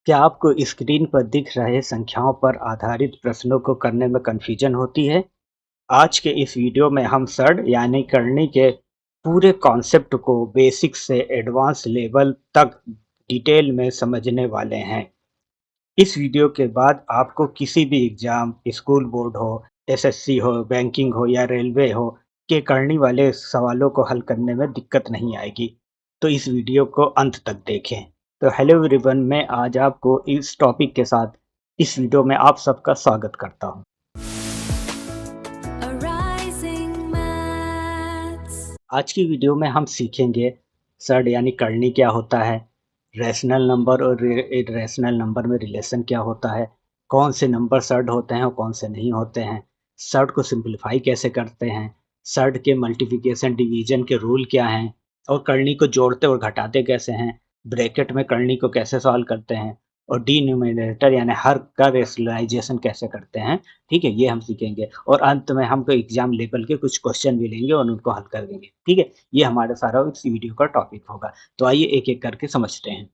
क्या आपको स्क्रीन पर दिख रहे संख्याओं पर आधारित प्रश्नों को करने में कन्फ्यूजन होती है? आज के इस वीडियो में हम सर यानी करनी के पूरे कॉन्सेप्ट को बेसिक से एडवांस लेवल तक डिटेल में समझने वाले हैं। इस वीडियो के बाद आपको किसी भी एग्जाम, स्कूल बोर्ड हो, एसएससी हो, बैंकिंग हो या रेलवे हो के करने वाले सवालों को हल करने में दिक्कत नहीं आएगी। तो इस वीडियो को अंत तक देखें। तो हेलो एवरीवन, मैं आज आपको इस टॉपिक के साथ इस वीडियो में आप सबका स्वागत करता हूं। Arising Maths. आज की वीडियो में हम सीखेंगे सर यानी करनी क्या होता है, रैशनल नंबर और इरेशनल नंबर में रिलेशन क्या होता है, कौन से नंबर सर्ड होते हैं और कौन से नहीं होते हैं, सर्ड को सिंपलीफाई कैसे करते हैं, सर्ड के मल्टीप्लिकेशन डिवीजन के रूल क्या हैं और करनी को जोड़ते और घटाते कैसे हैं, ब्रैकेट में करनी को कैसे सॉल्व करते हैं और डिनोमिनेटर यानी हर का रेशनलाइजेशन कैसे करते हैं। ठीक है, ये हम सीखेंगे और अंत में हम कोई एग्जाम लेवल के कुछ क्वेश्चन भी लेंगे और उनको हल कर देंगे। ठीक है, ये हमारा सारा इस वीडियो का टॉपिक होगा। तो आइए एक एक करके समझते हैं।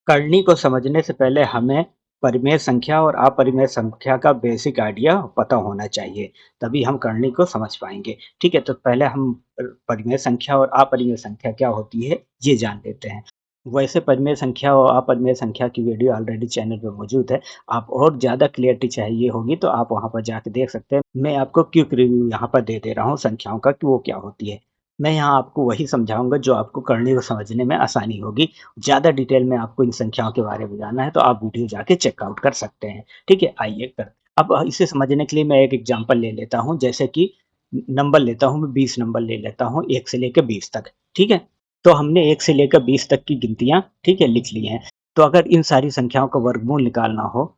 करनी को समझने से पहले हमें परिमेय संख्या और अपरिमेय संख्या का बेसिक आइडिया पता होना चाहिए, तभी हम करनी को समझ पाएंगे। ठीक है, तो पहले हम परिमेय संख्या और अपरिमेय संख्या क्या होती है ये जान लेते हैं। वैसे परिमेय संख्या और अपरिमेय संख्या की वीडियो ऑलरेडी चैनल पे मौजूद है। आप और ज़्यादा क्लियरिटी चाहिए होगी तो आप वहाँ पर जाके देख सकते हैं। मैं आपको क्विक रिव्यू यहाँ पर दे दे रहा हूँ संख्याओं का कि वो क्या होती है। मैं यहाँ आपको वही समझाऊँगा जो आपको करनी को समझने में आसानी होगी। ज़्यादा डिटेल में आपको इन संख्याओं के बारे में जानना है तो आप वीडियो जाके चेकआउट कर सकते हैं। ठीक है, आइए कर अब इसे समझने के लिए मैं एक एग्जांपल ले लेता हूँ, जैसे कि नंबर लेता हूँ, मैं 20 नंबर ले लेता हूँ 1 से लेकर 20 तक। ठीक है? तो हमने 1 से लेकर 20 तक की गिनतियाँ, ठीक है, लिख ली हैं। तो अगर इन सारी संख्याओं का वर्गमूल निकालना हो,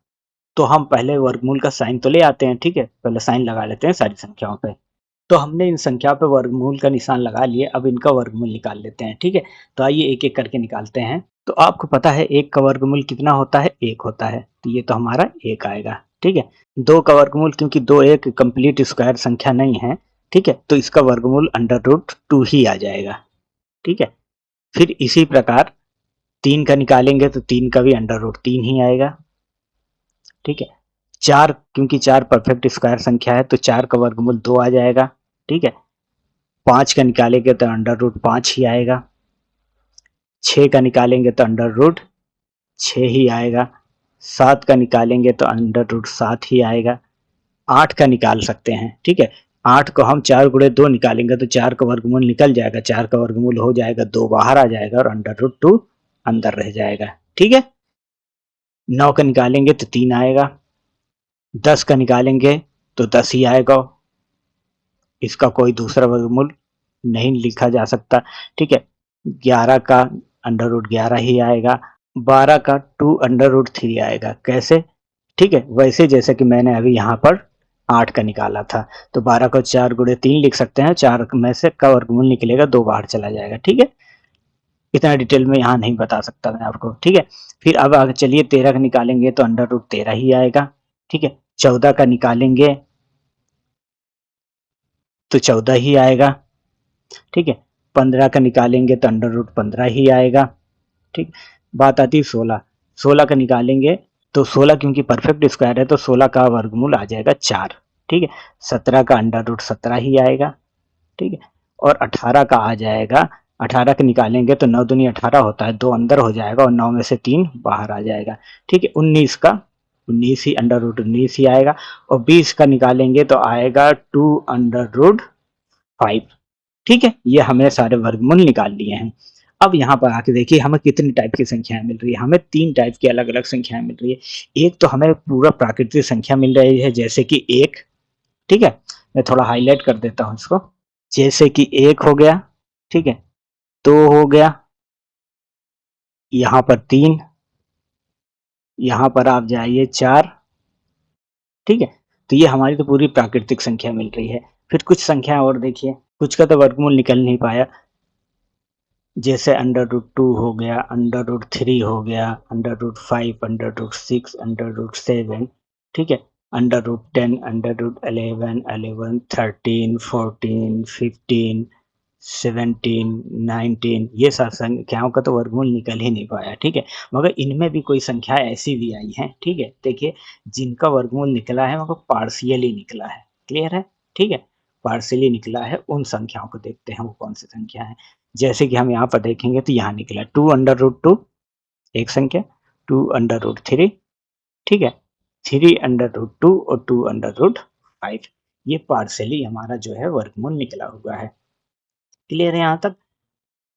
तो हम पहले वर्गमूल का साइन तो ले आते हैं, ठीक है? पहले साइन लगा लेते हैं सारी संख्याओं पे। तो हमने इन संख्या पे वर्गमूल का निशान लगा लिए, अब इनका वर्गमूल निकाल लेते हैं, ठीक है? तो आइए एक-एक करके निकालते हैं। तो आपको पता है 1 का वर्गमूल कितना होता है? 1 होता है। तो ये तो हमारा 1 आएगा, ठीक है? 2 का वर्गमूल, क्योंकि 2 एक कंप्लीट स्क्वायर संख्या नहीं है, ठीक है? तो इसका वर्गमूल √2 ही आ जाएगा, ठीक है? फिर इसी प्रकार 3 का निकालेंगे तो 3 का भी √3 ही आएगा, ठीक है? 4, क्योंकि 4 परफेक्ट स्क्वायर संख्या है तो 4 का वर्गमूल 2 आ जाएगा, ठीक है? 5 का निकालेंगे तो √5 ही आएगा। 6 का निकालेंगे तो √6 ही आएगा। 7 का निकालेंगे तो √7 ही आएगा। 8 का निकाल सकते हैं, ठीक है? 8 को हम 4 गुणे 2 निकालेंगे तो 4 का वर्गमूल निकल जाएगा, 4 का वर्गमूल हो जाएगा 2 बाहर आ जाएगा और √2 अंदर रह जाएगा, ठीक है? 9 का निकालेंगे तो 3 आएगा। 10 का निकालेंगे तो 10 ही आएगा। इसका कोई दूसरा वर्गमूल नहीं लिखा जा सकता, ठीक है? 11 का √11 ही आएगा। 12 का 2√3 आएगा। कैसे? ठीक है, वैसे जैसे कि मैंने अभी यहाँ पर 8 का निकाला था, तो 12 को 4 गुणे 3 लिख सकते हैं, 4 में से का वर्गमूल निकलेगा, 2 बाहर चला जाएगा, ठीक है? इतना डिटेल में यहाँ नहीं बता सकता मैं आपको, ठीक है? फिर अब आगे चलिए 13 का निकालेंगे तो √13 ही आएगा, ठीक है? 14 का निकालेंगे तो 14 ही आएगा, ठीक है? 15 का निकालेंगे तो √15 ही आएगा, ठीक? बात आती है 16, 16 का निकालेंगे तो 16, क्योंकि परफेक्ट स्क्वायर है तो 16 का वर्गमूल आ जाएगा 4, ठीक है? 17 का √17 ही आएगा, ठीक है? और 18 का आ जाएगा, 18 का निकालेंगे तो 9 दूनी 18 होता है, 2 अंदर हो जाएगा और 9 में से 3 बाहर आ जाएगा, ठीक है? 19 का 19 ही √19 ही आएगा और 20 का निकालेंगे तो आएगा 2√5, ठीक है? ये हमने सारे वर्गमूल निकाल लिए हैं। अब यहाँ पर आके देखिए हमें कितनी टाइप की संख्याएं मिल रही है। हमें 3 टाइप की अलग-अलग संख्याएं मिल रही है। एक तो हमें पूरा प्राकृतिक संख्या मिल रही है, जैसे कि 1, ठीक है? मैं थोड़ा हाईलाइट कर देता हूँ इसको। जैसे कि 1 हो गया, ठीक है? 2 हो गया, यहाँ पर 3, यहाँ पर आप जाइए 4, ठीक है? तो ये हमारी तो पूरी प्राकृतिक संख्या मिल रही है। फिर कुछ संख्याएं और देखिए, कुछ का तो वर्गमूल निकल नहीं पाया, जैसे √2 हो गया, √3 हो गया, √5, √6, √7, ठीक है? √10, √11, 11, 13, 14, 15, 17, 19 ये सब संख्याओं का तो वर्गमूल निकल ही नहीं पाया, ठीक है। मगर इनमें भी कोई संख्या ऐसी भी आई हैं, ठीक है। देखिए जिनका वर्गमूल निकला है मगर पार्शियली निकला है, क्लियर है, ठीक है। पार्शियली निकला है उन संख्याओं को देखते हैं वो कौन सी संख्या है। जैसे कि हम यहाँ पर देखेंगे तो यहाँ निकला 2√2 एक संख्या, 2√3 ठीक है, 3√2 और 2√5 ये पार्शियली हमारा जो है वर्गमूल निकला हुआ है। क्लियर है यहाँ तक?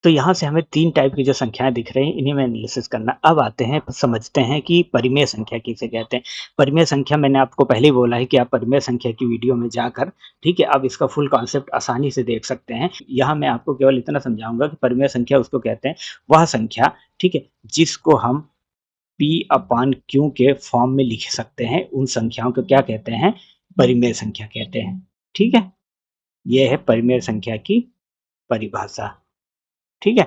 तो यहाँ से हमें 3 टाइप की जो संख्याएँ दिख रही हैं, इन्हीं में एनालिसिस करना। अब आते हैं, समझते हैं कि परिमेय संख्या किसे कहते हैं। परिमेय संख्या मैंने आपको पहले ही बोला है कि आप परिमेय संख्या की वीडियो में जाकर, ठीक है, आप इसका फुल कॉन्सेप्ट आसानी से देख सकते हैं। यहाँ मैं आपको केवल इतना समझाऊँगा कि परिमेय संख्या उसको कहते हैं, वह संख्या, ठीक है, जिसको हम P/Q के फॉर्म में लिख सकते हैं, उन संख्याओं को क्या कहते हैं? परिमेय संख्या कहते हैं, ठीक है? ये है परिमेय संख्या की परिभाषा। ठीक है,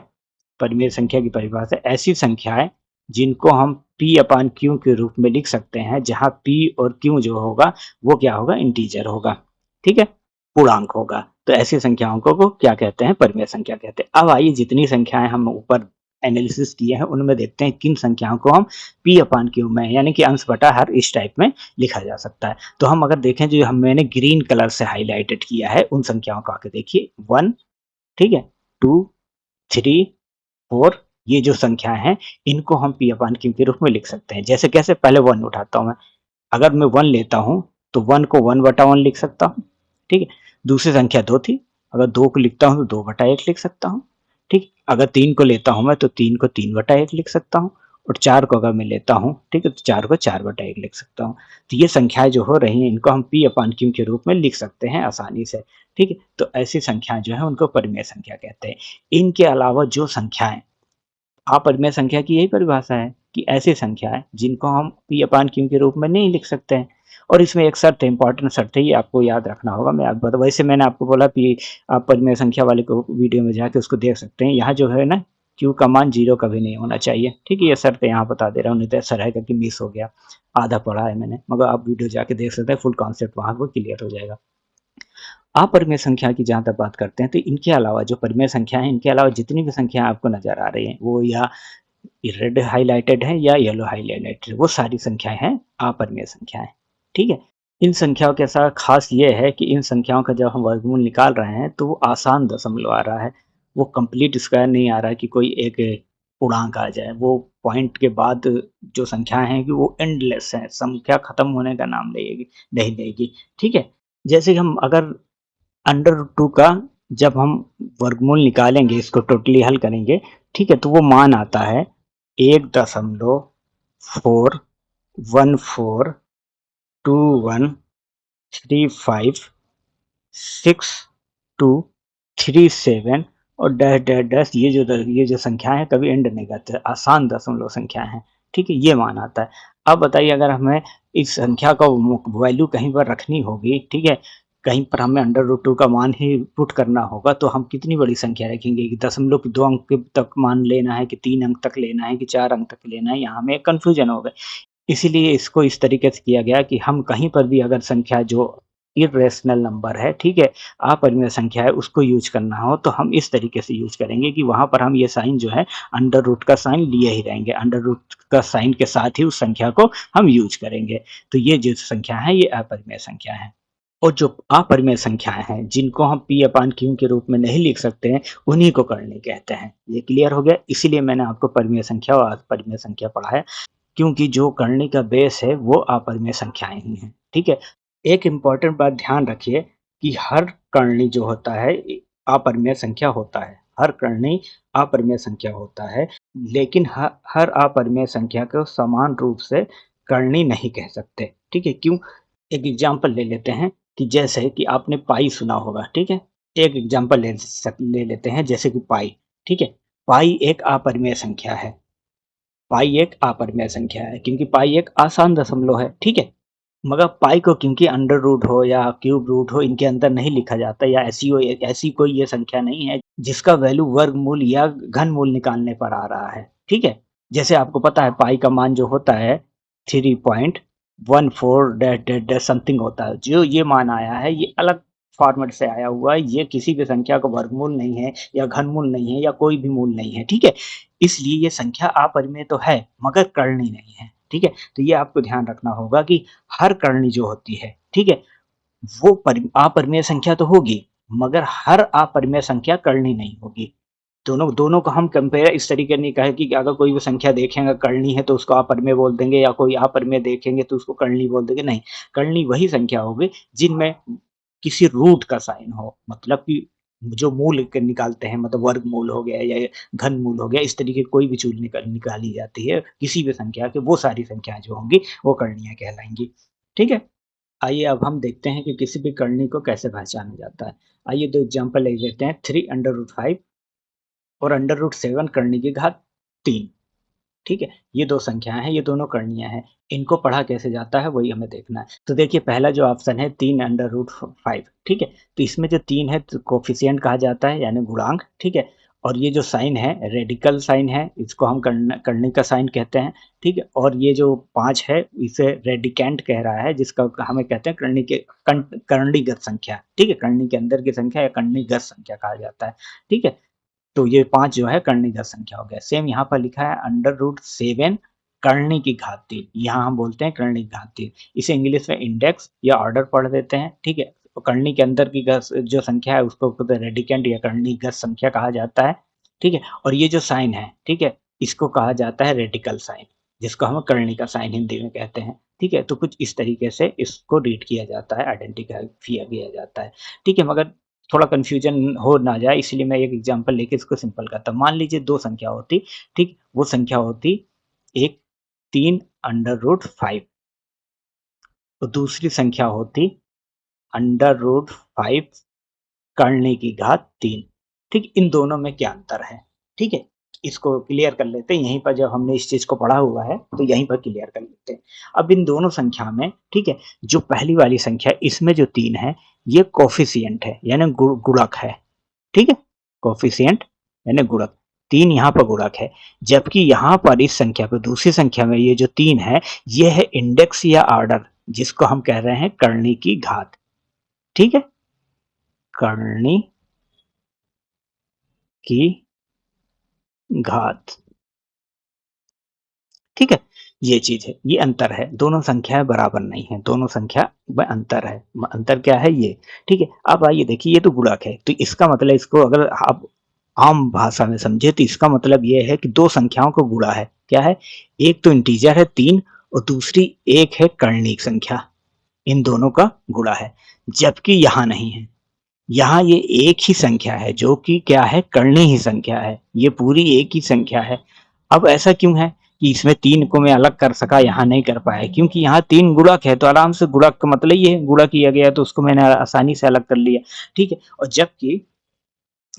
परिमेय संख्या की परिभाषा ऐसी संख्याएं जिनको हम P/Q के रूप में लिख सकते हैं, जहां P और Q जो होगा वो क्या होगा? इंटीजर होगा, ठीक है, पूर्णांक होगा। तो ऐसी संख्याओं को क्या कहते हैं? परिमेय संख्या कहते हैं। अब आइए जितनी संख्याएं हम ऊपर एनालिसिस किए हैं उनमें देखते हैं किन संख्याओं को हम P/Q में यानी कि अंश बटा हर इस टाइप में लिखा जा सकता है। तो हम अगर देखें जो मैंने ग्रीन कलर से हाईलाइटेड किया है उन संख्याओं को आके देखिए 1, ठीक है, 2, 3, 4 ये जो संख्या है इनको हम P/Q के रूप में लिख सकते हैं। जैसे कैसे? पहले 1 उठाता हूँ मैं। अगर मैं 1 लेता हूँ तो 1 को 1/1 लिख सकता हूँ, ठीक है। दूसरी संख्या 2 थी, अगर 2 को लिखता हूँ तो 2/1 लिख सकता हूँ, ठीक। अगर 3 को लेता हूँ मैं तो 3 को 3/1 लिख सकता हूँ और 4 को अगर मैं लेता हूँ, ठीक है, तो 4 को 4/1 लिख सकता हूँ। तो ये संख्याएँ जो हो रही हैं इनको हम P/Q के रूप में लिख सकते हैं आसानी से, ठीक है। तो ऐसी संख्याएँ जो हैं उनको परिमेय संख्या कहते हैं। इनके अलावा जो संख्याएँ अपरिमेय संख्या की यही परिभाषा है कि ऐसी संख्या है जिनको हम P/Q के रूप में नहीं लिख सकते हैं। और इसमें एक शर्त है, इंपॉर्टेंट शर्त है, ये आपको याद रखना होगा। मैं आपको बता, वैसे मैंने आपको बोला कि आप परिमेय संख्या वाले को वीडियो में जाके उसको देख सकते हैं। यहाँ जो है ना Q का मान 0 कभी नहीं होना चाहिए, ठीक है। ये शर्त यहाँ बता दे रहा हूँ, नहीं तो ऐसा रहेगा कि मिस हो गया, आधा पढ़ा है मैंने। मगर आप वीडियो जाके देख सकते हैं, फुल कॉन्सेप्ट वहाँ पर क्लियर हो जाएगा। अपरिमेय संख्या की जहाँ तक बात करते हैं तो इनके अलावा जो परिमेय संख्या है, इनके अलावा जितनी भी संख्या आपको नजर आ रही हैं वो या रेड हाइलाइटेड है या येलो हाइलाइटेड, वो सारी संख्याएं हैं अपरिमेय संख्याएं, ठीक है। इन संख्याओं के साथ खास ये है कि इन संख्याओं का जब हम वर्गमूल निकाल रहे हैं तो वो आसान दशमलव आ रहा है, वो कंप्लीट स्क्वायर नहीं आ रहा है कि कोई एक पूर्णांक आ जाए। वो पॉइंट के बाद जो संख्याएं हैं कि वो एंडलेस है, संख्या खत्म होने का नाम लेगी नहीं लेगी, ठीक है। जैसे कि हम अगर √2 का जब हम वर्गमूल निकालेंगे, इसको टोटली हल करेंगे, ठीक है, तो वो मान आता है 1.1411356237 और डैश डैश डैश ये जो संख्या है कभी एंड नहीं करते, आसान दशमलव संख्या है, ठीक है, ये मान आता है। अब बताइए अगर हमें इस संख्या का वैल्यू कहीं पर रखनी होगी, ठीक है, कहीं पर हमें √2 का मान ही पुट करना होगा तो हम कितनी बड़ी संख्या रखेंगे कि दशमलव के 2 अंक तक मान लेना है कि 3 अंक तक लेना है कि 4 अंक तक लेना है, यहाँ हमें कन्फ्यूजन हो गई। इसीलिए इसको इस तरीके से किया गया कि हम कहीं पर भी अगर संख्या जो इर्रेशनल नंबर है, ठीक है, अपरिमेय संख्या है, उसको यूज़ करना हो तो हम इस तरीके से यूज़ करेंगे कि वहाँ पर हम ये साइन जो है अंडर रूट का साइन लिए ही रहेंगे। अंडर रूट का साइन के साथ ही उस संख्या को हम यूज़ करेंगे। तो ये जो संख्या है ये अपरिमेय संख्या है। और जो अपरिमेय संख्याएँ हैं जिनको हम P/Q के रूप में नहीं लिख सकते हैं, उन्हीं को करनी कहते हैं। ये क्लियर हो गया? इसीलिए मैंने आपको परिमेय संख्या और अपरिमेय संख्या पढ़ाया। क्योंकि जो करने का बेस है वो अपरिमेय संख्याएँ ही हैं, ठीक है? एक इम्पोर्टेंट बात ध्यान रखिए कि हर करनी जो होता है अपरिमेय संख्या होता है। हर करनी अपरिमेय संख्या होता है, लेकिन हर अपरिमेय संख्या को समान रूप से करनी नहीं कह सकते, ठीक है? क्यों? एक एग्ज़ाम्पल ले लेते हैं कि जैसे कि आपने पाई सुना होगा, ठीक है? एक एग्ज़ाम्पल ले लेते हैं जैसे कि पाई, ठीक है? पाई एक अपरिमेय संख्या है। पाई एक अपरिमेय संख्या है क्योंकि पाई एक आसान दशमलव है, ठीक है? मगर पाई को क्योंकि अंडर रूट हो या क्यूब रूट हो इनके अंदर नहीं लिखा जाता या ऐसी कोई ये संख्या नहीं है जिसका वैल्यू वर्गमूल या घनमूल निकालने पर आ रहा है, ठीक है? जैसे आपको पता है पाई का मान जो होता है 3.14 डैश डैश डैश समथिंग होता है। जो ये मान आया है ये अलग फॉर्मेट से आया हुआ है, ये किसी भी संख्या का वर्गमूल नहीं है या घनमूल नहीं है या कोई भी मूल नहीं है, ठीक है? इसलिए ये संख्या अपरिमेय तो है मगर कर्णी नहीं है, ठीक है? तो ये आपको ध्यान रखना होगा कि हर कर्णी जो होती है, ठीक है? वो अपरिमेय संख्या तो होगी मगर हर अपरिमेय संख्या कर्णी नहीं होगी। दोनों दोनों को हम कंपेयर इस तरीके नहीं कहे कि अगर कोई भी संख्या देखेंगे कर्णी है तो उसको अपरिमेय बोल देंगे या कोई अपरिमेय देखेंगे तो उसको कर्णी बोल देंगे, नहीं। कर्णी वही संख्या होगी जिनमें किसी रूट का साइन हो, मतलब कि जो मूल निकालते हैं, मतलब वर्गमूल हो गया या घनमूल हो गया, इस तरीके की कोई भी चीज निकाली जाती है किसी भी संख्या की, वो सारी संख्याएं जो होंगी वो कर्णीय कहलाएंगी, ठीक है? आइए अब हम देखते हैं कि किसी भी कर्णी को कैसे पहचाना जाता है। आइए 2 एग्जांपल ले लेते हैं, 3√5 और √7 करने की घात 3, ठीक है? ये 2 संख्याएँ हैं, ये दोनों करणीय हैं। इनको पढ़ा कैसे जाता है वही हमें देखना है। तो देखिए पहला जो ऑप्शन है 3√5, ठीक है? तो इसमें जो 3 है तो कोएफ़िशिएंट कहा जाता है यानी गुणांक, ठीक है? और ये जो साइन है रेडिकल साइन है, इसको हम करनी का साइन कहते हैं, ठीक है? और ये जो 5 है इसे रेडिकैंट कह रहा है, जिसका हमें कहते हैं करणीगत संख्या, ठीक है? करनी के अंदर की संख्या या करणीगत संख्या कहा जाता है, ठीक है? तो ये 5 जो है कर्णिका संख्या हो गया। सेम यहाँ पर लिखा है √7 करनी की घात 3, यहाँ हम बोलते हैं करनी की घात 3। इसे इंग्लिश में इंडेक्स या ऑर्डर पढ़ देते हैं, ठीक है? तो करनी के अंदर की जो संख्या है उसको रेडिकेंट या कर्णीगत संख्या कहा जाता है, ठीक है? और ये जो साइन है, ठीक है? इसको कहा जाता है रेडिकल साइन, जिसको हम करनी का साइन हिंदी में कहते हैं, ठीक है? तो कुछ इस तरीके से इसको रीड किया जाता है, आइडेंटिफ़ाई किया जाता है, ठीक है? मगर थोड़ा कन्फ्यूजन हो ना जाए इसलिए मैं एक एग्जांपल लेके इसको सिंपल करता हूँ। मान लीजिए 2 संख्या होती, ठीक? वो संख्या होती एक 3√5 तो दूसरी संख्या होती √5 करने की घात 3, ठीक? इन दोनों में क्या अंतर है, ठीक है? इसको क्लियर कर लेते हैं, यहीं पर जब हमने इस चीज़ को पढ़ा हुआ है, तो यहीं पर क्लियर कर लेते हैं। अब इन दोनों संख्या में, ठीक है, जो पहली वाली संख्या इसमें जो 3 है, ये कोएफ़िशिएंट है, यानी गुणक है, ठीक है? कोएफ़िशिएंट यानी गुणक, 3 यहाँ पर गुणक है, जबकि यहाँ पर इस संख्या पे दूसरी संख्या में ये जो 3 है, ये है इंडेक्स या ऑर्डर, जिसको हम कह रहे हैं करनी की घात, ठीक है? करनी की घात, ठीक है? ये चीज़ है, ये अंतर है, दोनों संख्याएँ बराबर नहीं हैं, दोनों संख्या में अंतर है। अंतर क्या है ये, ठीक है? अब आइए देखिए ये तो गुणक है, तो इसका मतलब इसको अगर आप आम भाषा में समझे तो इसका मतलब ये है कि 2 संख्याओं का गुणा है, क्या है? एक तो इंटीजर है 3 और दूसरी एक है कर्णिक संख्या, इन दोनों का गुणा है, जबकि यहाँ नहीं है। यहाँ ये एक ही संख्या है जो कि क्या है कर्णी ही संख्या है, ये पूरी एक ही संख्या है। अब ऐसा क्यों है कि इसमें 3 को मैं अलग कर सका, यहाँ नहीं कर पाया? क्योंकि यहाँ 3 गुणक है तो आराम से गुणक का मतलब ये है गुणा किया गया तो उसको मैंने आसानी से अलग कर लिया, ठीक है? और जबकि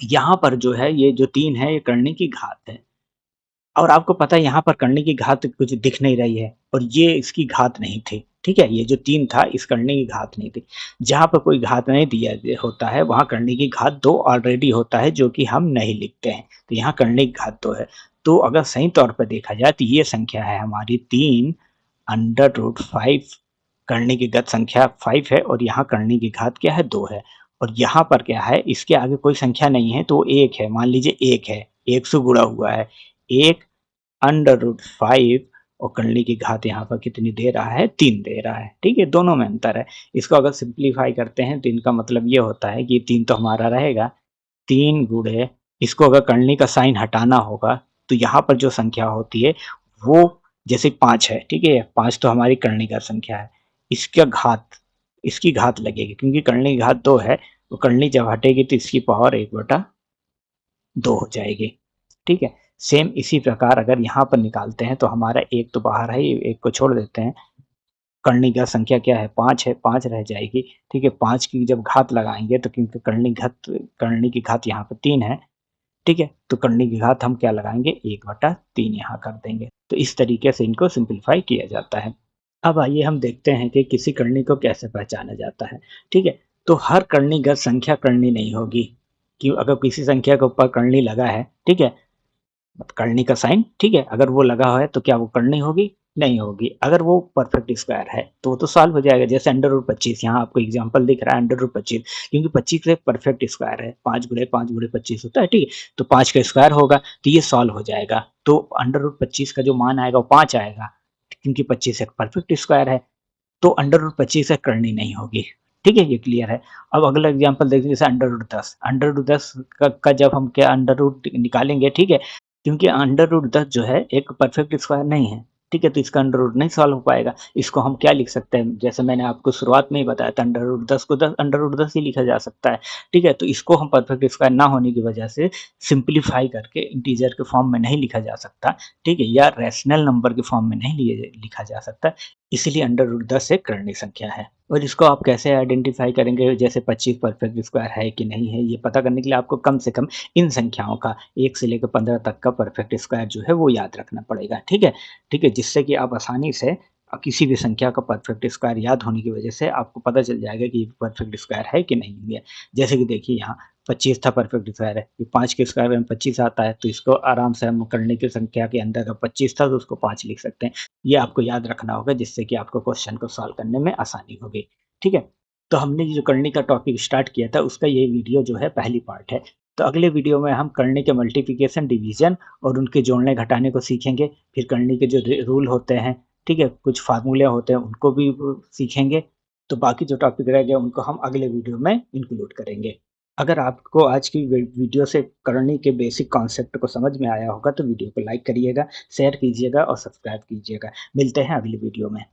यहाँ पर जो है ये जो 3 है ये करनी की घात है और आपको पता है यहाँ पर करनी की घात कुछ दिख नहीं रही है और ये इसकी घात नहीं थी, ठीक है? ये जो 3 था इस करनी की घात नहीं थी। जहाँ पर कोई घात नहीं दिया होता है वहाँ करनी की घात 2 ऑलरेडी होता है जो कि हम नहीं लिखते हैं। तो यहाँ करनी की घात 2 है। तो अगर सही तौर पर देखा जाए तो ये संख्या है हमारी 3√5 करनी की घात संख्या 5 है और यहाँ करनी की घात क्या है 2 है। और यहाँ पर क्या है इसके आगे कोई संख्या नहीं है तो वो 1 है, मान लीजिए 1 है, 1 से गुणा हुआ है, 1 √5 और करनी की घात यहाँ पर कितनी दे रहा है 3 दे रहा है, ठीक है? दोनों में अंतर है। इसको अगर सिंप्लीफाई करते हैं तो इनका मतलब ये होता है कि 3 तो हमारा रहेगा, 3 गुणे इसको अगर करनी का साइन हटाना होगा तो यहाँ पर जो संख्या होती है वो जैसे 5 है, ठीक है? 5 तो हमारी करनी का संख्या है, इसका घात इसकी घात लगेगी क्योंकि करनी की घात 2 है, तो करनी जब हटेगी तो इसकी पावर 1/2 हो जाएगी, ठीक है? सेम इसी प्रकार अगर यहाँ पर निकालते हैं तो हमारा 1 तो बाहर है, 1 को छोड़ देते हैं, करनी का संख्या क्या है 5 है, 5 रह जाएगी, ठीक है? 5 की जब घात लगाएँगे तो क्योंकि करनी की घात यहाँ पे 3 है, ठीक है? तो करनी की घात हम क्या लगाएँगे 1/3 यहाँ कर देंगे। तो इस तरीके से इनको सिंप्लीफाई किया जाता है। अब आइए हम देखते हैं कि किसी करनी को कैसे पहचाना जाता है, ठीक है? तो हर कर्णीगत संख्या करनी नहीं होगी, कि अगर किसी संख्या के ऊपर करनी लगा है, ठीक है? करनी का साइन, ठीक है? अगर वो लगा है तो क्या वो करनी होगी? नहीं होगी। अगर वो परफेक्ट स्क्वायर है, तो वो तो सॉल्व हो जाएगा। जैसे अंडर रूट 25 यहाँ आपको एग्ज़ाम्पल दिख रहा है अंडर रूट 25 क्योंकि 25 एक परफेक्ट स्क्वायर है। 5 गुणे 5 गुणे 25 होता है, ठीक है? तो 5 का स्क्वायर होगा, तो ये सॉल्व हो जाएगा। तो अंडर रूट 25 का जो मान आएगा वो 5 आएगा, क्योंकि 25 एक परफेक्ट स्क्वायर है। तो अंडर रूट 25 से करनी नहीं होगी। ठीक है, ये क्लियर है। अब अगला एग्जांपल देखिए, जैसे अंडर रूट 10, अंडर रूट 10 का जब हम क्या अंडर रूट निकालेंगे, ठीक है, क्योंकि अंडर रूट 10 जो है एक परफेक्ट स्क्वायर नहीं है, ठीक है, तो इसका अंडर रूट नहीं सॉल्व हो पाएगा। इसको हम क्या लिख सकते हैं, जैसे मैंने आपको शुरुआत में ही बताया था, अंडर रूट 10 को 10 अंडर रूट 10 ही लिखा जा सकता है। ठीक है, तो इसको हम परफेक्ट स्क्वायर ना होने की वजह से सिंप्लीफाई करके इंटीजर के फॉर्म में नहीं लिखा जा सकता, ठीक है, या रैशनल नंबर के फॉर्म में नहीं लिखा जा सकता, इसीलिए अंडर रूट 10 एक कर्णीय संख्या है। और इसको आप कैसे आइडेंटिफाई करेंगे, जैसे 25 परफेक्ट स्क्वायर है कि नहीं है, ये पता करने के लिए आपको कम से कम इन संख्याओं का 1 से लेकर 15 तक का परफेक्ट स्क्वायर जो है वो याद रखना पड़ेगा, ठीक है? ठीक है, जिससे कि आप आसानी से किसी भी संख्या का परफेक्ट स्क्वायर याद होने की वजह से आपको पता चल जाएगा कि परफेक्ट स्क्वायर है कि नहीं है। जैसे कि देखिए यहाँ 25 था, परफेक्ट स्क्वायर है, 5 के स्क्वायर में 25 आता है, तो इसको आराम से हम करने की संख्या के अंदर का 25 था तो उसको 5 लिख सकते हैं। ये आपको याद रखना होगा, जिससे कि आपको क्वेश्चन को सॉल्व करने में आसानी होगी, ठीक है? तो हमने जो करनी का टॉपिक स्टार्ट किया था उसका ये वीडियो जो है पहली पार्ट है। तो अगले वीडियो में हम करनी के मल्टीप्लिकेशन, डिवीज़न और उनके जोड़ने घटाने को सीखेंगे। फिर करनी के जो रूल होते हैं, ठीक है, कुछ फार्मूले होते हैं उनको भी सीखेंगे। तो बाकी जो टॉपिक रह गए उनको हम अगले वीडियो में इंक्लूड करेंगे। अगर आपको आज की वीडियो से करनी के बेसिक कॉन्सेप्ट को समझ में आया होगा तो वीडियो को लाइक करिएगा, शेयर कीजिएगा और सब्सक्राइब कीजिएगा। मिलते हैं अगली वीडियो में।